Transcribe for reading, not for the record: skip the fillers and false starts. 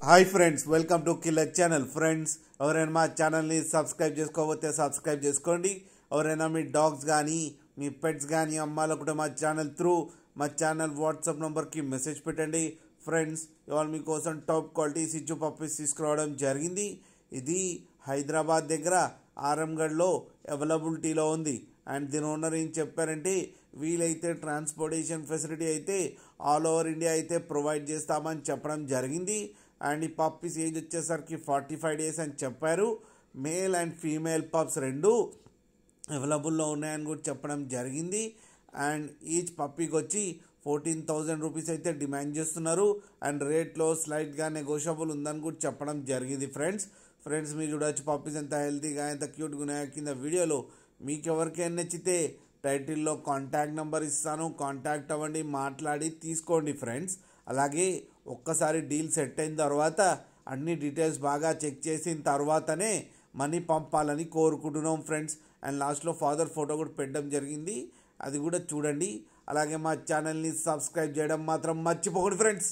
Hi friends, welcome to killer channel. Friends, ఎవరైనా మా ఛానల్ని సబ్స్క్రైబ్ చేసుకోకపోతే సబ్స్క్రైబ్ చేసుకోండి. ఎవరైనా మీ డాగ్స్ కానీ మీ పెట్స్ కానీ అమ్మాలనుకుంటే మా ఛానల్ వాట్సాప్ నెంబర్కి మెసేజ్ పెట్టండి. ఫ్రెండ్స్, ఇవాళ మీకోసం టాప్ క్వాలిటీ సిచ్చు పప్పీస్ తీసుకురావడం జరిగింది. ఇది హైదరాబాద్ దగ్గర ఆరంగఢ్లో అవైలబిలిటీలో ఉంది. అండ్ దీని ఓనర్ ఏం చెప్పారంటే, వీలైతే ట్రాన్స్పోర్టేషన్ ఫెసిలిటీ అయితే ఆల్ ఓవర్ ఇండియా అయితే ప్రొవైడ్ చేస్తామని చెప్పడం జరిగింది. అండ్ ఈ పప్పీస్ ఏజ్ వచ్చేసరికి 45 days అని చెప్పారు. మేల్ అండ్ ఫీమేల్ పప్స్ రెండు అవైలబుల్లో ఉన్నాయని కూడా చెప్పడం జరిగింది. అండ్ ఈచ్ పప్పీకి వచ్చి 14,000 రూపీస్ అయితే డిమాండ్ చేస్తున్నారు. అండ్ రేట్లో స్లైట్గా నెగోషియబుల్ ఉందని కూడా చెప్పడం జరిగింది. ఫ్రెండ్స్ మీరు చూడవచ్చు పప్పీస్ ఎంత హెల్తీగా ఎంత క్యూట్గా ఉన్నాయో. కింద వీడియోలో మీకు ఎవరికైనా నచ్చితే టైటిల్లో కాంటాక్ట్ నెంబర్ ఇస్తాను, కాంటాక్ట్ అవ్వండి, మాట్లాడి తీసుకోండి ఫ్రెండ్స్. అలాగే ఒక్కసారి డీల్ సెట్ అయిన తర్వాత అన్ని డీటెయిల్స్ బాగా చెక్ చేసిన తర్వాతనే మనీ పంపాలని కోరుకుంటున్నాం ఫ్రెండ్స్. అండ్ లాస్ట్లో ఫాదర్ ఫోటో కూడా పెట్టడం జరిగింది, అది కూడా చూడండి. అలాగే మా ఛానల్ని సబ్స్క్రైబ్ చేయడం మాత్రం మర్చిపోకండి ఫ్రెండ్స్.